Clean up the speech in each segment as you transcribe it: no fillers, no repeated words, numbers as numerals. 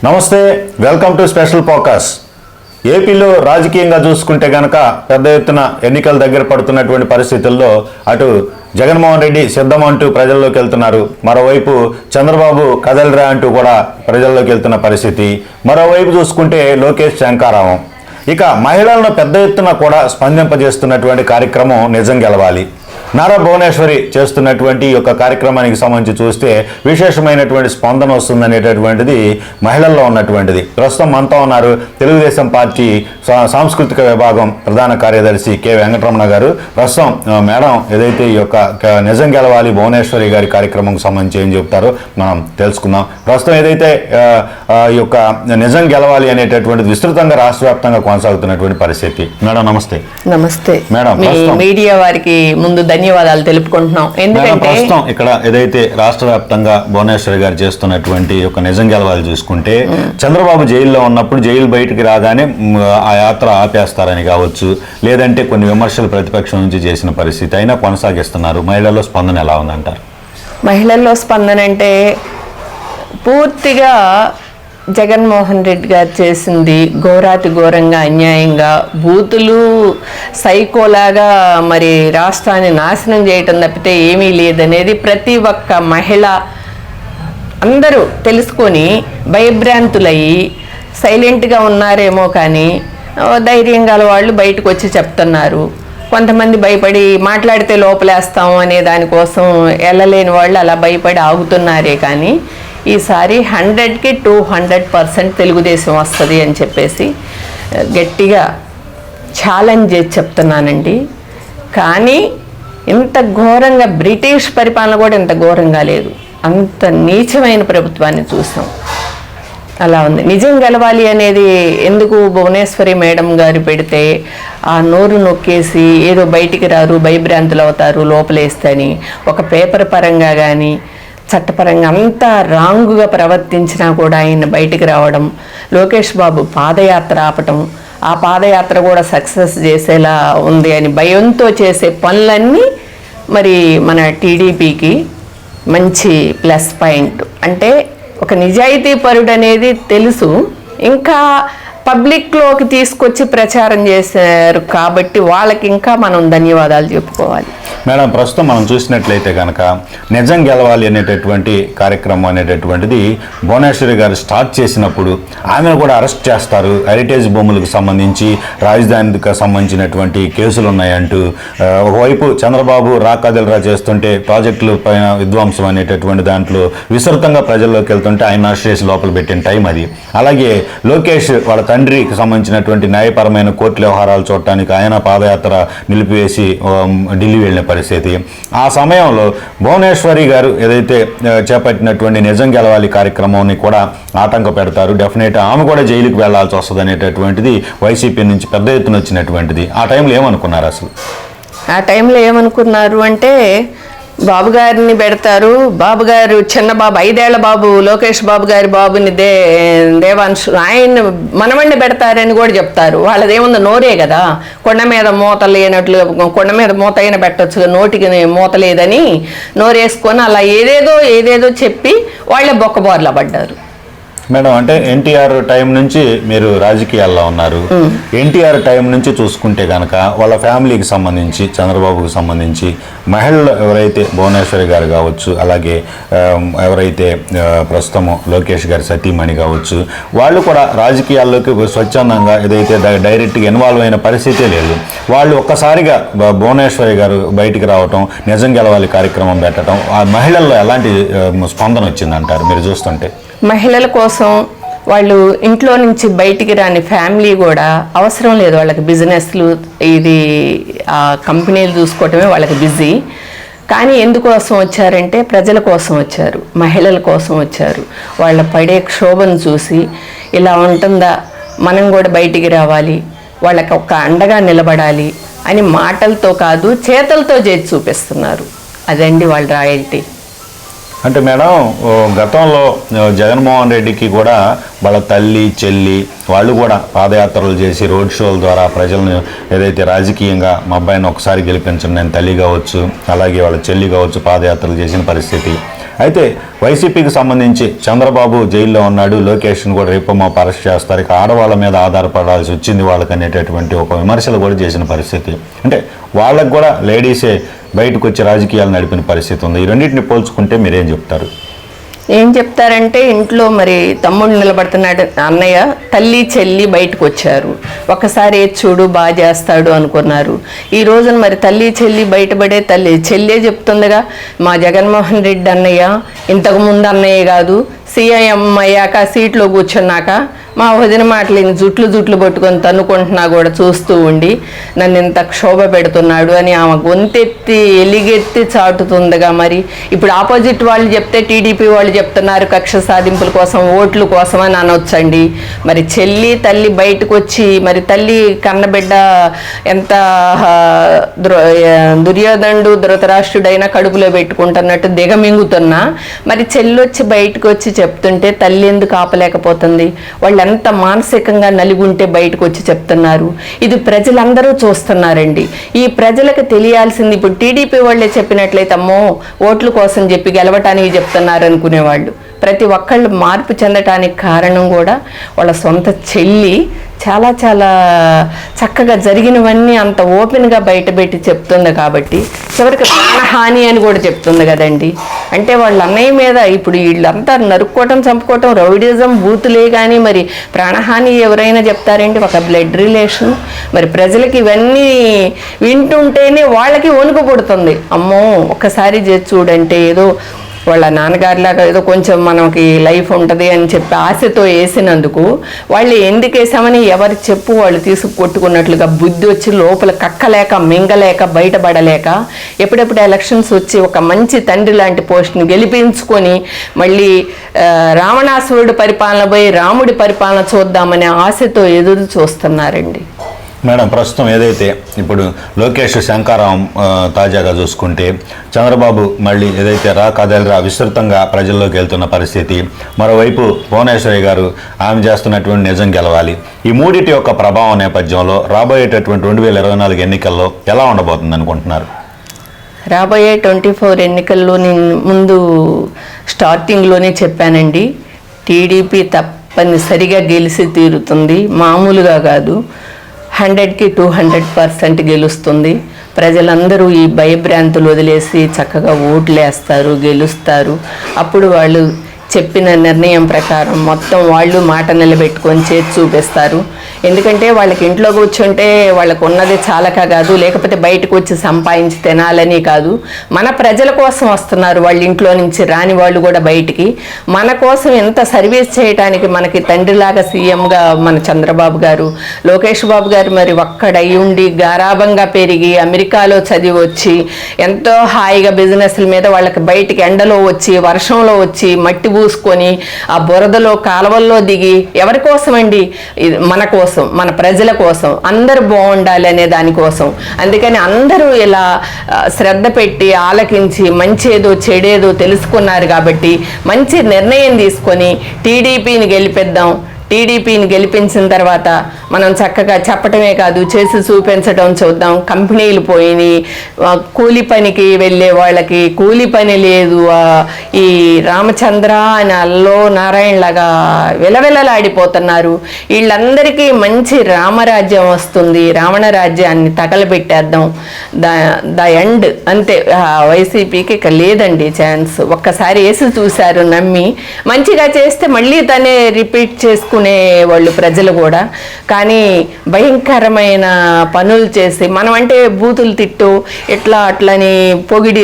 నమస్తే, welcome to special focus. ఏపీలో రాజకీయంగా చూసుకుంటే గనక పెద్ద ఎత్తున ఎన్నికల దగ్గర పడుతున్నటువంటి పరిస్థితుల్లో అటు జగన్మోహన్ రెడ్డి సిద్ధం అంటూ ప్రజల్లోకి వెళ్తున్నారు. మరోవైపు చంద్రబాబు కదలిరా అంటూ కూడా ప్రజల్లోకి వెళ్తున్న పరిస్థితి. మరోవైపు చూసుకుంటే లోకేష్ శంకారావం. ఇక మహిళలను పెద్ద ఎత్తున కూడా స్పందింపజేస్తున్నటువంటి కార్యక్రమం నిజం గెలవాలి. నారా భువనేశ్వరి చేస్తున్నటువంటి ఈ యొక్క కార్యక్రమానికి సంబంధించి చూస్తే విశేషమైనటువంటి స్పందన వస్తుందనేటటువంటిది మహిళల్లో ఉన్నటువంటిది. ప్రస్తుతం మనతో ఉన్నారు తెలుగుదేశం పార్టీ సాంస్కృతిక విభాగం ప్రధాన కార్యదర్శి కె వెంకటరమణ గారు. ప్రస్తుతం మేడం ఏదైతే ఈ యొక్క నిజం గెలవాలి భువనేశ్వరి గారి కార్యక్రమంకి సంబంధించి ఏం చెప్తారో మనం తెలుసుకుందాం. ప్రస్తుతం ఏదైతే ఈ యొక్క నిజం గెలవాలి అనేటటువంటిది విస్తృతంగా రాష్ట్ర వ్యాప్తంగా కొనసాగుతున్నటువంటి పరిస్థితి. మేడం నమస్తే. నమస్తే మేడం. మీడియా వారికి ముందు ధన్యవాదాలు తెలుపుకుంటున్నాం. ఎందుకంటే ప్రస్తుతం ఇక్కడ ఏదైతే రాష్ట్ర వ్యాప్తంగా భువనేశ్వరి గారు చేస్తున్నటువంటి ఒక నిజం గెలవాలి చూసుకుంటే చంద్రబాబు జైల్లో ఉన్నప్పుడు జైలు బయటికి రాగానే ఆ యాత్ర ఆపేస్తారని కావచ్చు, లేదంటే కొన్ని విమర్శలు ప్రతిపక్షం నుంచి చేసిన పరిస్థితి అయినా కొనసాగిస్తున్నారు. మహిళల్లో స్పందన ఎలా ఉందంటారు? మహిళల్లో స్పందన అంటే పూర్తిగా జగన్మోహన్ రెడ్డి గారు చేసింది ఘోరాతి ఘోరంగా అన్యాయంగా బూతులు సైకోలాగా మరి రాష్ట్రాన్ని నాశనం చేయటం తప్పితే ఏమీ లేదనేది ప్రతి ఒక్క మహిళ అందరూ తెలుసుకొని భయభ్రాంతులయ్యి సైలెంట్గా ఉన్నారేమో కానీ ధైర్యం గల వాళ్ళు బయటకు వచ్చి చెప్తున్నారు. కొంతమంది భయపడి మాట్లాడితే లోపలేస్తాము అనే దానికోసం వెళ్ళలేని వాళ్ళు అలా భయపడి ఆగుతున్నారే కానీ ఈసారి 100కి 200% తెలుగుదేశం వస్తుంది అని చెప్పేసి గట్టిగా ఛాలెంజ్ చేసి చెప్తున్నానండి. కానీ ఇంత ఘోరంగా బ్రిటిష్ పరిపాలన కూడా ఇంత ఘోరంగా లేదు. అంత నీచమైన ప్రభుత్వాన్ని చూసాం. అలా ఉంది. నిజం గెలవాలి అనేది ఎందుకు భువనేశ్వరి మేడం గారు పెడితే ఆ నోరు నొక్కేసి ఏదో బయటికి రారు, భయభ్రాంతులు అవుతారు లోపలేస్తని ఒక పేపర్ పరంగా కానీ చట్టపరంగా అంతా రాంగుగా ప్రవర్తించినా కూడా ఆయన బయటికి రావడం, లోకేష్ బాబు పాదయాత్ర ఆపటం, ఆ పాదయాత్ర కూడా సక్సెస్ చేసేలా ఉంది అని భయంతో చేసే పనులన్నీ మరి మన టీడీపీకి మంచి ప్లస్ పాయింట్. అంటే ఒక నిజాయితీ పరుడు అనేది తెలుసు, ఇంకా పబ్లిక్లోకి తీసుకొచ్చి ప్రచారం చేశారు కాబట్టి వాళ్ళకి ఇంకా మనం ధన్యవాదాలు చెప్పుకోవాలి. మేడం, ప్రస్తుతం మనం చూసినట్లయితే కనుక నిజం గెలవాలి అనేటటువంటి కార్యక్రమం అనేటటువంటిది భువనేశ్వరి గారు స్టార్ట్ చేసినప్పుడు ఆమెను కూడా అరెస్ట్ చేస్తారు, హెరిటేజ్ భూములకు సంబంధించి రాజధానికి సంబంధించినటువంటి కేసులు ఉన్నాయంటూ ఒకవైపు చంద్రబాబు రాకాదిలరా చేస్తుంటే ప్రాజెక్టులు పైన విధ్వంసం అనేటటువంటి దాంట్లో విస్తృతంగా ప్రజల్లోకి వెళ్తుంటే ఆయన అరెస్ట్ చేసి లోపల పెట్టిన టైం అది. అలాగే లోకేష్ వాళ్ళ తండ్రికి సంబంధించినటువంటి న్యాయపరమైన కోర్టు వ్యవహారాలు చూడటానికి ఆయన పాదయాత్ర నిలిపివేసి ఢిల్లీ వెళ్ళిన పరిస్థితి. ఆ సమయంలో భువనేశ్వరి గారు ఏదైతే చేపట్టినటువంటి నిజం గెలవాలి కార్యక్రమాన్ని కూడా ఆటంక పెడతారు. డెఫినెట్ ఆమె కూడా జైలుకి వెళ్లాల్సి వస్తుంది అనేటటువంటిది వైసీపీ నుంచి పెద్ద ఎత్తున వచ్చినటువంటిది. ఆ టైంలో ఏమనుకున్నారు అసలు? ఆ టైంలో ఏమనుకున్నారు అంటే బాబు గారిని పెడతారు, బాబు గారు చిన్న బాబు 5 ఏళ్ల బాబు లోకేష్ బాబు గారి బాబుని దేవాంశు ఆయన మనవణ్ణి పెడతారని కూడా చెప్తారు. వాళ్ళదేముంది నోరే కదా, కొండ మీద మూత లేనట్లు కొండ మీద మూత అయినా పెట్టచ్చు, నోటికి మూత లేదని నోరేసుకొని అలా ఏదేదో చెప్పి వాళ్ళే బొక్కబోర్లా పడ్డారు. మేడం, అంటే ఎన్టీఆర్ టైం నుంచి మీరు రాజకీయాల్లో ఉన్నారు. ఎన్టీఆర్ టైం నుంచి చూసుకుంటే కనుక వాళ్ళ ఫ్యామిలీకి సంబంధించి చంద్రబాబుకి సంబంధించి మహిళలు ఎవరైతే భువనేశ్వరి గారు కావచ్చు, అలాగే ఎవరైతే ప్రస్తుతము లోకేష్ గారి సతీమణి కావచ్చు, వాళ్ళు కూడా రాజకీయాల్లోకి స్వచ్ఛందంగా ఏదైతే డైరెక్ట్గా ఇన్వాల్వ్ అయిన పరిస్థితే లేదు. వాళ్ళు ఒక్కసారిగా భువనేశ్వరి గారు బయటికి రావటం, నిజం గెలవాలి కార్యక్రమం పెట్టడం, ఆ మహిళల్లో ఎలాంటి స్పందన వచ్చిందంటారు మీరు చూస్తుంటే? మహిళల కోసం వాళ్ళు ఇంట్లో నుంచి బయటికి రాని ఫ్యామిలీ కూడా అవసరం లేదు. వాళ్ళకి బిజినెస్లు ఇది ఆ కంపెనీలు చూసుకోవటమే వాళ్ళకి బిజీ. కానీ ఎందుకోసం వచ్చారంటే ప్రజల కోసం వచ్చారు, మహిళల కోసం వచ్చారు. వాళ్ళ పడే క్షోభను చూసి ఇలా ఉంటుందా, మనం కూడా బయటికి రావాలి, వాళ్ళకి ఒక అండగా నిలబడాలి అని మాటలతో కాదు చేతలతో చేసి చూపిస్తున్నారు. అదండి వాళ్ళ రాయల్టీ. అంటే మేడం, గతంలో జగన్మోహన్ రెడ్డికి కూడా వాళ్ళ తల్లి చెల్లి వాళ్ళు కూడా పాదయాత్రలు చేసి రోడ్ షోల ద్వారా ప్రజలను ఏదైతే రాజకీయంగా మా అబ్బాయిని ఒకసారి గెలిపించండి, నేను తల్లి కావచ్చు అలాగే వాళ్ళ చెల్లి కావచ్చు పాదయాత్రలు చేసిన పరిస్థితి. అయితే వైసీపీకి సంబంధించి చంద్రబాబు జైల్లో ఉన్నాడు, లోకేష్ను కూడా రేపు మాపు అరెస్ట్ చేస్తారు, ఇక ఆడవాళ్ళ మీద ఆధారపడాల్సి వచ్చింది వాళ్ళకి అనేటటువంటి ఒక విమర్శలు కూడా చేసిన పరిస్థితి. అంటే వాళ్ళకు కూడా లేడీసే బయటకు వచ్చి రాజకీయాలు నడిపిన పరిస్థితి ఉంది. ఈ రెండింటిని పోల్చుకుంటే మీరేం చెప్తారు? ఏం చెప్తారంటే, ఇంట్లో మరి తమ్ముడు నిలబడుతున్నాడు అన్నయ్య, తల్లి చెల్లి బయటకు వచ్చారు. ఒకసారి చూడు బాగా చేస్తాడు అనుకున్నారు. ఈ రోజున మరి తల్లి చెల్లి బయటపడే చెల్లే చెప్తుందిగా, మా జగన్మోహన్ రెడ్డి అన్నయ్య ఇంతకుముందు అన్నయ్య కాదు, సీఎం అయ్యాక సీట్లో కూర్చున్నాక మా వదిన మాటలేని జుట్లు పట్టుకొని తన్నుకుంటున్నా కూడా చూస్తూ ఉండి నన్ను ఇంత క్షోభ పెడుతున్నాడు అని ఆమె గొంతెత్తి ఎలిగెత్తి చాటుతుందిగా. మరి ఇప్పుడు ఆపోజిట్ వాళ్ళు చెప్తే టీడీపీ వాళ్ళు చెప్తున్నారు కక్ష సాధింపుల కోసం, ఓట్ల కోసం అని అనొచ్చండి. మరి చెల్లి తల్లి బయటకు వచ్చి, మరి తల్లి కన్నబిడ్డ ఎంత దుర్యోధనుడు ధృతరాష్ట్రుడైనా కడుపులో పెట్టుకుంటున్నట్టు దిగమింగుతున్నా, మరి చెల్లి వచ్చి బయటకు వచ్చి చెప్తుంటే తల్లి ఎందుకు ఆపలేకపోతుంది? వాళ్ళు ఎంత మానసికంగా నలిగుంటే బయటకు వచ్చి చెప్తున్నారు. ఇది ప్రజలందరూ చూస్తున్నారండి. ఈ ప్రజలకు తెలియాల్సింది, ఇప్పుడు టీడీపీ వాళ్ళే చెప్పినట్లయితే అమ్మో ఓట్ల కోసం చెప్పి గెలవటానికి చెప్తున్నారు అనుకునేవాళ్ళు. ప్రతి ఒక్కళ్ళు మార్పు చెందటానికి కారణం కూడా వాళ్ళ సొంత చెల్లి చాలా చాలా చక్కగా జరిగినవన్నీ అంత ఓపెన్గా బయటపెట్టి చెప్తుంది కాబట్టి చివరికి ప్రాణహాని అని కూడా చెప్తుంది కదండి. అంటే వాళ్ళ అన్నయ్య మీద ఇప్పుడు వీళ్ళంతా నరుక్కోవటం, చంపుకోవటం, రౌడిజం, బూతులే కానీ మరి ప్రాణహాని ఎవరైనా చెప్తారేంటి? ఒక బ్లడ్ రిలేషన్. మరి ప్రజలకి ఇవన్నీ వింటుంటేనే వాళ్ళకి వణుకు పుడుతుంది. అమ్మో ఒక్కసారి చేసి చూడంటే ఏదో వాళ్ళ నాన్నగారిలాగా ఏదో కొంచెం మనకి లైఫ్ ఉంటుంది అని చెప్పి ఆశతో వేసినందుకు వాళ్ళు ఎందుకు వేసామని ఎవరు చెప్పు వాళ్ళు తీసుకు కొట్టుకున్నట్లుగా బుద్ధి వచ్చి లోపల కక్కలేక మింగలేక బయటపడలేక ఎప్పుడెప్పుడు ఎలక్షన్స్ వచ్చి ఒక మంచి తండ్రి లాంటి పోస్ట్ని గెలిపించుకొని మళ్ళీ రావణాసురుడి పరిపాలన పోయి రాముడి పరిపాలన చూద్దామనే ఆశతో ఎదురు చూస్తున్నారండి. మేడం, ప్రస్తుతం ఏదైతే ఇప్పుడు లోకేష్ శంకారాం తాజాగా చూసుకుంటే, చంద్రబాబు మళ్ళీ ఏదైతే కదలిరా విస్తృతంగా ప్రజల్లోకి వెళ్తున్న పరిస్థితి, మరోవైపు భువనేశ్వరి గారు ఆమె చేస్తున్నటువంటి నిజం గెలవాలి, ఈ మూడింటి యొక్క ప్రభావం నేపథ్యంలో రాబోయేటటువంటి 2024 ఎన్నికల్లో ఎలా ఉండబోతుంది అనుకుంటున్నారు? రాబోయే 24 ఎన్నికల్లో నేను ముందు స్టార్టింగ్లోనే చెప్పానండి, టీడీపీ తప్పనిసరిగా గెలిచి తీరుతుంది, మామూలుగా కాదు, 100కి 200% గెలుస్తుంది. ప్రజలందరూ ఈ భయభ్రాంతులు వదిలేసి చక్కగా ఓట్లేస్తారు, గెలుస్తారు. అప్పుడు వాళ్ళు చెప్పిన నిర్ణయం ప్రకారం మొత్తం వాళ్ళు మాట నిలబెట్టుకొని చేతి చూపిస్తారు. ఎందుకంటే వాళ్ళకి ఇంట్లో కూర్చుంటే వాళ్ళకు ఉన్నది చాలక కాదు, లేకపోతే బయటకు వచ్చి సంపాదించి తినాలని కాదు, మన ప్రజల కోసం వస్తున్నారు. వాళ్ళ ఇంట్లో నుంచి రాని వాళ్ళు కూడా బయటికి మన కోసం ఎంత సర్వీస్ చేయడానికి మనకి తండ్రిలాగా సీఎంగా మన చంద్రబాబు గారు, లోకేష్ బాబు గారు మరి ఒక్కడై ఉండి గారాబంగా పెరిగి అమెరికాలో చదివి వచ్చి ఎంతో హాయిగా బిజినెస్ల మీద వాళ్ళకి బయటికి ఎండలో వచ్చి వర్షంలో వచ్చి మట్టి పూసుకొని ఆ బురదలో కాలువల్లో దిగి ఎవరి కోసం అండి? మన కోసం, మన ప్రజల కోసం, అందరూ బాగుండాలి అనే దానికోసం. అందుకని అందరూ ఇలా శ్రద్ధ పెట్టి ఆలకించి మంచేదో చెడేదో తెలుసుకున్నారు కాబట్టి మంచి నిర్ణయం తీసుకొని టీడీపీని గెలిపిద్దాం. టీడీపీని గెలిపించిన తర్వాత మనం చక్కగా చెప్పటమే కాదు చేసి చూపించడం చూద్దాం. కంపెనీలు పోయినాయి, కూలి పనికి వెళ్ళే వాళ్ళకి కూలి పని లేదు. ఈ రామచంద్ర అని అల్లో నారాయణలాగా విలవిలలాడిపోతున్నారు. వీళ్ళందరికీ మంచి రామరాజ్యం వస్తుంది, రావణ రాజ్యాన్ని తగలబెట్టేద్దాం. ద ఎండ్ అంతే. వైసీపీకి ఇక లేదండి ఛాన్స్. ఒక్కసారి వేసి చూశారు, నమ్మి మంచిగా చేస్తే మళ్ళీ తనే రిపీట్ చేసుకునే వాళ్ళు ప్రజలు కూడా. కానీ భయంకరమైన పనులు చేసి మనం అంటే బూతులు తిట్టు ఇట్లా అట్లని పొగిడి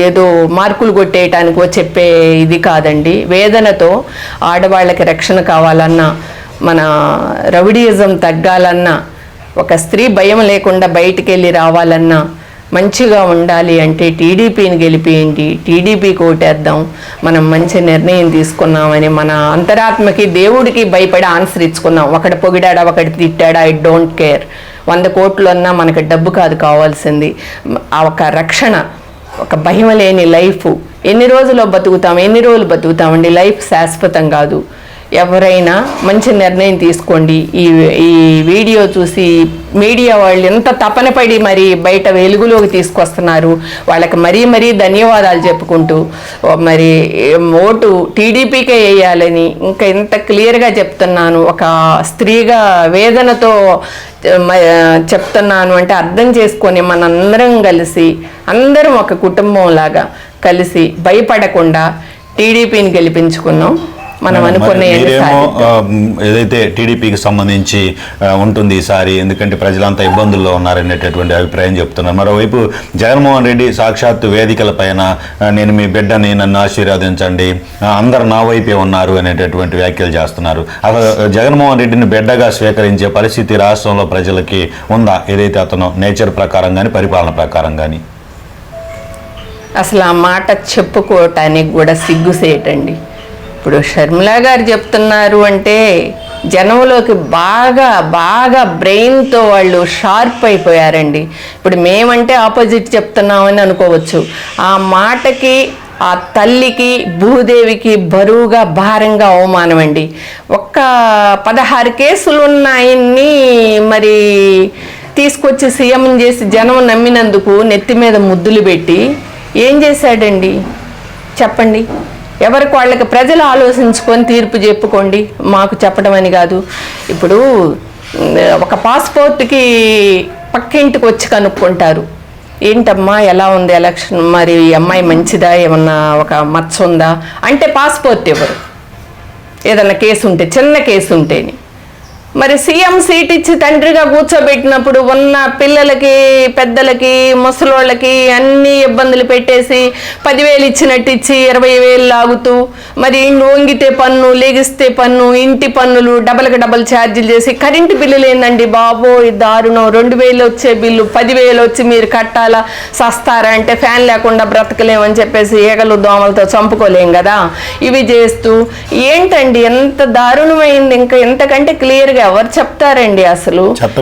ఏదో మార్కులు కొట్టేయటానికో చెప్పే ఇది కాదండి. వేదనతో ఆడవాళ్ళకి రక్షణ కావాలన్నా, మన రౌడీయిజం తగ్గాలన్నా, ఒక స్త్రీ భయం లేకుండా బయటికి వెళ్ళి రావాలన్నా, మంచిగా ఉండాలి అంటే టీడీపీని గెలిపియండి, టీడీపీకి ఓటేద్దాం. మనం మంచి నిర్ణయం తీసుకున్నామని మన అంతరాత్మకి దేవుడికి భయపడి ఆన్సర్ ఇచ్చుకున్నాం. ఒకటి పొగిడాడా ఒకటి తిట్టాడా ఐ డోంట్ కేర్. 100 కోట్లు అన్నా మనకు డబ్బు కాదు కావాల్సింది, ఆ ఒక రక్షణ, ఒక భయం లేని లైఫ్. ఎన్ని రోజులు బతుకుతామండి? లైఫ్ శాశ్వతం కాదు. ఎవరైనా మంచి నిర్ణయం తీసుకోండి. ఈ వీడియో చూసి మీడియా వాళ్ళు ఎంత తపన పడి మరి బయట వెలుగులోకి తీసుకొస్తున్నారు, వాళ్ళకి మరీ ధన్యవాదాలు చెప్పుకుంటూ మరి ఓటు టీడీపీకే వేయాలని ఇంకా ఇంత క్లియర్గా చెప్తున్నాను. ఒక స్త్రీగా వేదనతో చెప్తున్నాను అంటే అర్థం చేసుకొని మనందరం కలిసి అందరం ఒక కుటుంబంలాగా కలిసి భయపడకుండా టీడీపీని గెలిపించుకున్నాం. మనం అనుకున్న ఏదైతే టీడీపీకి సంబంధించి ఉంటుంది ఈసారి, ఎందుకంటే ప్రజలంతా ఇబ్బందుల్లో ఉన్నారనేటటువంటి అభిప్రాయం చెప్తున్నారు. మరోవైపు జగన్మోహన్ రెడ్డి సాక్షాత్తు వేదికల పైన నేను మీ బిడ్డని, నన్ను ఆశీర్వదించండి, అందరు నా వైపే ఉన్నారు అనేటటువంటి వ్యాఖ్యలు చేస్తున్నారు. అసలు జగన్మోహన్ రెడ్డిని బిడ్డగా స్వీకరించే పరిస్థితి రాష్ట్రంలో ప్రజలకి ఉందా? ఏదైతే అతను నేచర్ ప్రకారం కానీ పరిపాలన ప్రకారం కానీ అసలు ఆ మాట చెప్పుకోవటానికి కూడా సిగ్గుసేటండి. ఇప్పుడు షర్మిల గారు చెప్తున్నారు అంటే జనంలోకి బాగా బ్రెయిన్తో వాళ్ళు షార్ప్ అయిపోయారండి. ఇప్పుడు మేమంటే ఆపోజిట్ చెప్తున్నామని అనుకోవచ్చు. ఆ మాటకి ఆ తల్లికి భూదేవికి బరువుగా భారంగా అవమానం అండి. ఒక్క 16 కేసులు ఉన్న ఆయన్ని మరి తీసుకొచ్చి సీఎం చేసి జనం నమ్మినందుకు నెత్తి మీద ముద్దులు పెట్టి ఏం చేశాడండి చెప్పండి? ఎవరికి వాళ్ళకి ప్రజలు ఆలోచించుకొని తీర్పు చెప్పుకోండి, మాకు చెప్పడం అని కాదు. ఇప్పుడు ఒక పాస్పోర్ట్కి పక్కింటికి వచ్చి కనుక్కుంటారు, ఏంటమ్మా ఎలా ఉంది ఎలక్షన్, మరి ఈ అమ్మాయి మంచిదా, ఏమన్నా ఒక మచ్చ ఉందా అంటే పాస్పోర్ట్ ఇవ్వరు. ఏదన్నా కేసు ఉంటే, చిన్న కేసు ఉంటేని. మరి సీఎం సీట్ ఇచ్చి తండ్రిగా కూర్చోబెట్టినప్పుడు ఉన్న పిల్లలకి, పెద్దలకి, ముసలోళ్ళకి అన్ని ఇబ్బందులు పెట్టేసి 10,000 ఇచ్చినట్టు ఇచ్చి 20,000 లాగుతూ, మరి వంగితే పన్ను, లెగిస్తే పన్ను, ఇంటి పన్నులు డబల్ ఛార్జీలు చేసి, కరెంటు బిల్లులు ఏందండి బాబోయ్ దారుణం. 2,000 వచ్చే బిల్లు 10,000 వచ్చి మీరు కట్టాలా, సస్తారా అంటే ఫ్యాన్ లేకుండా బ్రతకలేమని చెప్పేసి ఈగలు దోమలతో చంపుకోలేం కదా. ఇవి చేస్తూ ఏంటండి ఎంత దారుణమైంది. ఇంకా ఎంతకంటే క్లియర్గా ఎవరు చెప్తారండి? అసలు చెత్త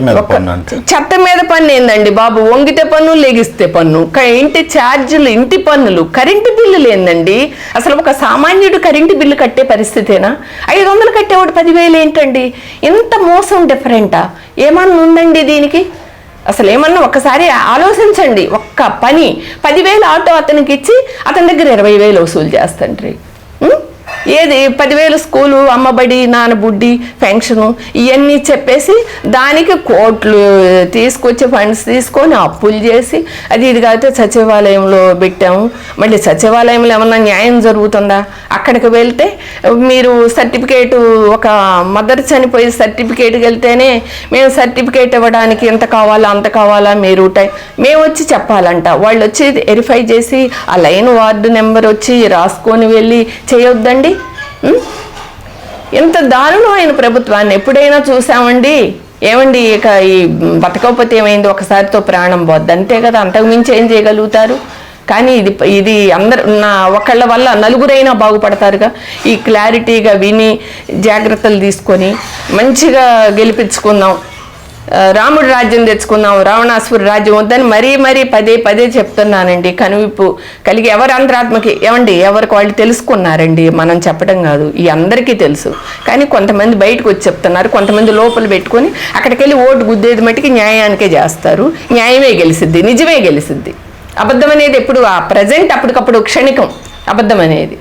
మీద పన్ను ఏందండి బాబు, వంగితే పన్ను, లెగిస్తే పన్ను, ఇంటి ఛార్జీలు, ఇంటి పన్నులు, కరెంటు బిల్లులు ఏందండి? అసలు ఒక సామాన్యుడు కరెంటు బిల్లు కట్టే పరిస్థితేనా? 500 కట్టేవాడు 10,000 ఏంటండి? ఇంత మోసం డిఫరెంటా? ఏమన్నా ఉందండి దీనికి? అసలు ఏమన్నా ఒకసారి ఆలోచించండి. ఒక్క పని 10,000 ఆటో అతనికి ఇచ్చి అతని దగ్గర 20,000 వసూలు చేస్తండ్రి. ఏది 10,000 స్కూలు, అమ్మబడి, నాన్నబుడ్డి, పెన్షను ఇవన్నీ చెప్పేసి దానికి కోట్లు తీసుకొచ్చి ఫండ్స్ తీసుకొని అప్పులు చేసి ఇది కాకపోతే సచివాలయంలో పెట్టాము. మళ్ళీ సచివాలయంలో ఏమన్నా న్యాయం జరుగుతుందా? అక్కడికి వెళ్తే మీరు సర్టిఫికేటు, ఒక మదర్ చనిపోయి సర్టిఫికేట్కి వెళ్తేనే మేము సర్టిఫికేట్ ఇవ్వడానికి ఎంత కావాలా అంత కావాలా మీరు మేము వచ్చి చెప్పాలంట. వాళ్ళు వచ్చి వెరిఫై చేసి ఆ లైన్ వార్డు నెంబర్ వచ్చి రాసుకొని వెళ్ళి చేయొద్దండి. ఎంత దారుణమైన ప్రభుత్వాన్ని ఎప్పుడైనా చూసామండి? ఏమండి ఇక ఈ బతకపోతే ఏమైంది, ఒకసారితో ప్రాణం పోద్ది అంతే కదా, అంతకు మించి ఏం చేయగలుగుతారు? కానీ ఇది అందరు ఒకళ్ళ వల్ల నలుగురైనా బాగుపడతారుగా. ఈ క్లారిటీగా విని జాగ్రత్తలు తీసుకొని మంచిగా గెలిపించుకుందాం, రాముడి రాజ్యం తెచ్చుకుందాం, రావణాసురుడి రాజ్యం వద్దని మరీ పదే చెప్తున్నానండి. కనువిప్పు కలిగి ఎవరి అంతరాత్మకి ఏమండి ఎవరికి వాళ్ళు తెలుసుకున్నారండి, మనం చెప్పడం కాదు, ఈ అందరికీ తెలుసు. కానీ కొంతమంది బయటకు వచ్చి చెప్తున్నారు, కొంతమంది లోపల పెట్టుకొని అక్కడికి వెళ్ళి ఓటు గుద్దేది మట్టికి న్యాయానికే చేస్తారు. న్యాయమే గెలిసిద్ది, నిజమే గెలిసిద్ది. అబద్ధం అనేది ఎప్పుడు ఆ ప్రజెంట్ అప్పటికప్పుడు క్షణికం అబద్ధం అనేది.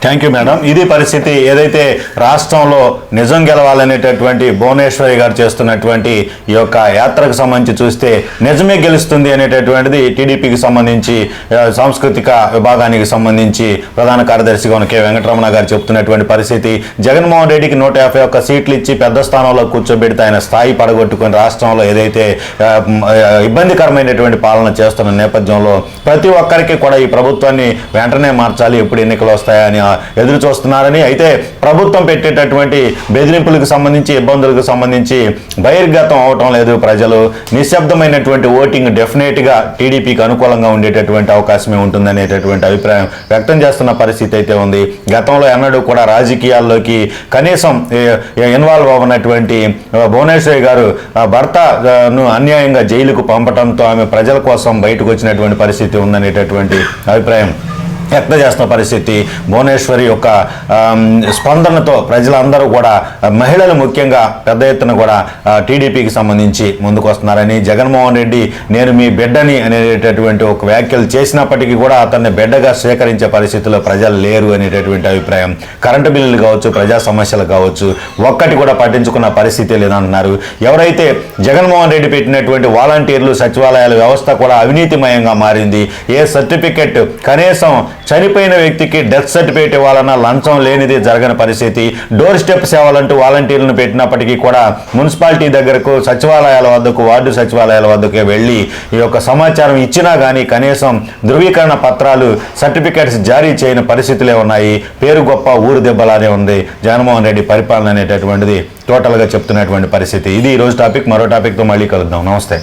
Thank you madam. ఇది పరిస్థితి. ఏదైతే రాష్ట్రంలో నిజం గెలవాలనేటటువంటి భువనేశ్వరి గారు చేస్తున్నటువంటి ఈ యొక్క యాత్రకు సంబంధించి చూస్తే నిజమే గెలుస్తుంది అనేటటువంటిది టీడీపీకి సంబంధించి సాంస్కృతిక విభాగానికి సంబంధించి ప్రధాన కార్యదర్శిగా ఉన్న కె వెంకటరమణ గారు చెప్తున్నటువంటి పరిస్థితి. జగన్మోహన్ రెడ్డికి 151 సీట్లు ఇచ్చి పెద్ద స్థానంలో కూర్చోబెడితే ఆయన స్థాయి పడగొట్టుకుని రాష్ట్రంలో ఏదైతే ఇబ్బందికరమైనటువంటి పాలన చేస్తున్న నేపథ్యంలో ప్రతి ఒక్కరికి కూడా ఈ ప్రభుత్వాన్ని వెంటనే మార్చాలి, ఎప్పుడు ఎన్నికలు వస్తాయని ఎదురు చూస్తున్నారని. అయితే ప్రభుత్వం పెట్టేటటువంటి బెదిరింపులకు సంబంధించి, ఇబ్బందులకు సంబంధించి బహిర్గతం అవటం లేదు. ప్రజలు నిశ్శబ్దమైనటువంటి ఓటింగ్ డెఫినెట్గా టీడీపీకి అనుకూలంగా ఉండేటటువంటి అవకాశమే ఉంటుందనేటటువంటి అభిప్రాయం వ్యక్తం చేస్తున్న పరిస్థితి అయితే ఉంది. గతంలో ఎన్నడూ కూడా రాజకీయాల్లోకి కనీసం ఇన్వాల్వ్ అవ్వనటువంటి భువనేశ్వరి గారు భర్తను అన్యాయంగా జైలుకు పంపడంతో ఆమె ప్రజల కోసం బయటకు వచ్చినటువంటి పరిస్థితి ఉందనేటటువంటి అభిప్రాయం వ్యక్తం చేస్తున్న పరిస్థితి. భువనేశ్వరి యొక్క స్పందనతో ప్రజలందరూ కూడా, మహిళలు ముఖ్యంగా పెద్ద ఎత్తున కూడా టీడీపీకి సంబంధించి ముందుకు వస్తున్నారని, జగన్మోహన్ రెడ్డి నేను మీ బిడ్డని అనేటటువంటి ఒక వ్యాఖ్యలు చేసినప్పటికీ కూడా అతన్ని బిడ్డగా స్వీకరించే పరిస్థితిలో ప్రజలు లేరు అనేటటువంటి అభిప్రాయం. కరెంటు బిల్లులు కావచ్చు, ప్రజా సమస్యలు కావచ్చు, ఒక్కటి కూడా పట్టించుకున్న పరిస్థితి లేదంటున్నారు. ఎవరైతే జగన్మోహన్ రెడ్డి పెట్టినటువంటి వాలంటీర్లు, సచివాలయాల వ్యవస్థ కూడా అవినీతిమయంగా మారింది. ఏ సర్టిఫికెట్ కనీసం చనిపోయిన వ్యక్తికి డెత్ సర్టిఫికేట్ ఇవ్వాలన్నా లంచం లేనిది జరగని పరిస్థితి. డోర్ స్టెప్ సేవలంటూ వాలంటీర్లను పెట్టినప్పటికీ కూడా మున్సిపాలిటీ దగ్గరకు, సచివాలయాల వద్దకు, వార్డు సచివాలయాల వద్దకు వెళ్ళి ఈ యొక్క సమాచారం ఇచ్చినా కానీ కనీసం ధృవీకరణ పత్రాలు, సర్టిఫికేట్స్ జారీ చేయని పరిస్థితులే ఉన్నాయి. పేరు గొప్ప ఊరు దెబ్బలానే ఉంది జగన్మోహన్ రెడ్డి పరిపాలన అనేటటువంటిది టోటల్గా చెప్తున్నటువంటి పరిస్థితి. ఇది ఈరోజు టాపిక్. మరో టాపిక్తో మళ్ళీ కలుద్దాం. నమస్తే.